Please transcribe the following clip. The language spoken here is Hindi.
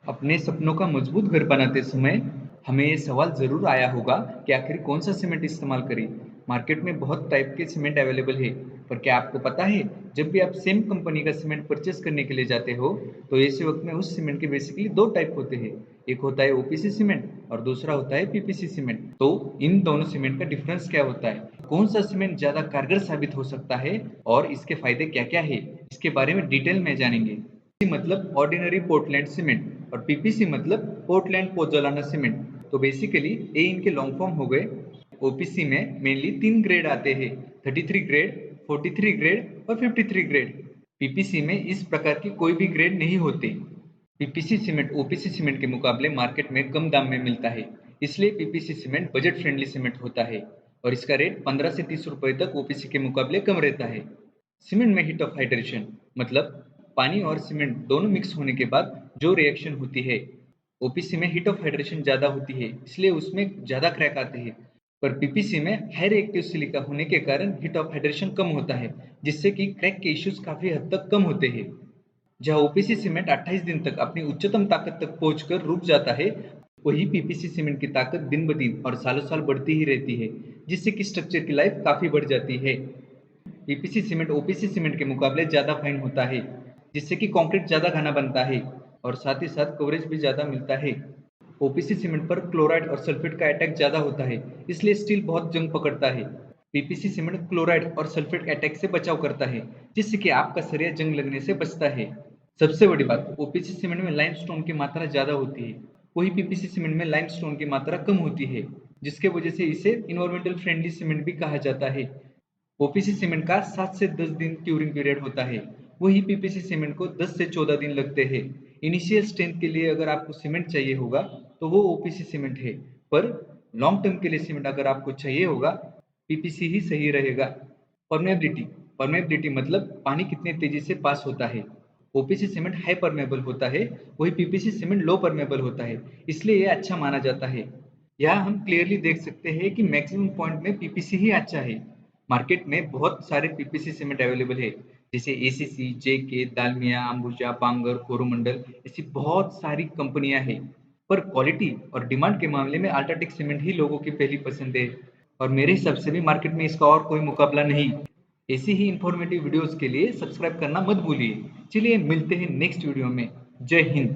अपने सपनों का मजबूत घर बनाते समय हमें ये सवाल ज़रूर आया होगा कि आखिर कौन सा सीमेंट इस्तेमाल करें। मार्केट में बहुत टाइप के सीमेंट अवेलेबल है, पर क्या आपको पता है जब भी आप सेम कंपनी का सीमेंट परचेस करने के लिए जाते हो तो ऐसे वक्त में उस सीमेंट के बेसिकली दो टाइप होते हैं। एक होता है ओपीसी सीमेंट और दूसरा होता है पीपीसी सीमेंट। तो इन दोनों सीमेंट का डिफरेंस क्या होता है, कौन सा सीमेंट ज़्यादा कारगर साबित हो सकता है और इसके फायदे क्या क्या है, इसके बारे में डिटेल में जानेंगे। मतलब ऑर्डिनरी पोर्टलैंड सीमेंट और पीपीसी मतलब पोर्टलैंड पोज़ोलाना सीमेंट। तो बेसिकली ये इनके लॉन्ग फॉर्म हो गए। ओपीसी में मेनली 3 ग्रेड आते हैं, 33 ग्रेड, 43 ग्रेड और 53 ग्रेड। पीपीसी में इस प्रकार की कोई भी ग्रेड नहीं होते। पीपीसी सीमेंट ओपीसी सीमेंट के मुकाबले मार्केट में कम दाम में मिलता है, इसलिए PPC cement budget friendly cement होता है और इसका रेट 15 से 30 रुपए तक ओपीसी के मुकाबले कम रहता है। सीमेंट में हीट ऑफ हाइड्रेशन मतलब पानी और सीमेंट दोनों मिक्स होने के बाद जो रिएक्शन होती है, ओपीसी में हीट ऑफ हाइड्रेशन ज़्यादा होती है इसलिए उसमें ज़्यादा क्रैक आते हैं। पर पीपीसी में हाई रिएक्टिव सिलिका होने के कारण हीट ऑफ हाइड्रेशन कम होता है, जिससे कि क्रैक के इश्यूज काफ़ी हद तक कम होते हैं। जहाँ ओपीसी सीमेंट 28 दिन तक अपनी उच्चतम ताकत तक पहुंचकर रुक जाता है, वही पीपीसी सीमेंट की ताकत दिन ब दिन और सालों साल बढ़ती ही रहती है, जिससे कि स्ट्रक्चर की लाइफ काफ़ी बढ़ जाती है। पीपीसी सीमेंट ओपीसी सीमेंट के मुकाबले ज़्यादा फाइन होता है, जिससे कि कंक्रीट ज़्यादा घना बनता है और साथ ही साथ कवरेज भी ज़्यादा मिलता है। ओपीसी सीमेंट पर क्लोराइड और सल्फेट का अटैक ज़्यादा होता है, इसलिए स्टील बहुत जंग पकड़ता है। पीपीसी सीमेंट क्लोराइड और सल्फेट के अटैक से बचाव करता है, जिससे कि आपका सरिया जंग लगने से बचता है। सबसे बड़ी बात, ओपीसी सीमेंट में लाइमस्टोन की मात्रा ज़्यादा होती है, वही पीपीसी सीमेंट में लाइमस्टोन की मात्रा कम होती है, जिसके वजह से इसे इन्वायरमेंटल फ्रेंडली सीमेंट भी कहा जाता है। ओपीसी सीमेंट का 7 से 10 दिन क्यूरिंग पीरियड होता है, वही पीपीसी सीमेंट को 10 से 14 दिन लगते हैं। इनिशियल स्ट्रेंथ के लिए अगर आपको सीमेंट चाहिए होगा तो वो ओपीसी सीमेंट है, पर लॉन्ग टर्म के लिए सीमेंट अगर आपको चाहिए होगा पीपीसी ही सही रहेगा। परमेबिलिटी परमेबिलिटी मतलब पानी कितने तेजी से पास होता है। ओपीसी सीमेंट हाई परमेबल होता है, वही पीपीसी सीमेंट लो परमेबल होता है, इसलिए ये अच्छा माना जाता है। यहाँ हम क्लियरली देख सकते हैं कि मैक्सिमम पॉइंट में पीपीसी ही अच्छा है। मार्केट में बहुत सारे पीपीसी सीमेंट अवेलेबल है, जैसे एसीसी, जेके, दालमिया, अंबुजा, बांगर, कोरोमंडल, ऐसी बहुत सारी कंपनियां हैं। पर क्वालिटी और डिमांड के मामले में अल्ट्राटेक सीमेंट ही लोगों की पहली पसंद है और मेरे हिसाब से भी मार्केट में इसका और कोई मुकाबला नहीं। ऐसी ही इंफॉर्मेटिव वीडियोस के लिए सब्सक्राइब करना मत भूलिए। चलिए मिलते हैं नेक्स्ट वीडियो में। जय हिंद।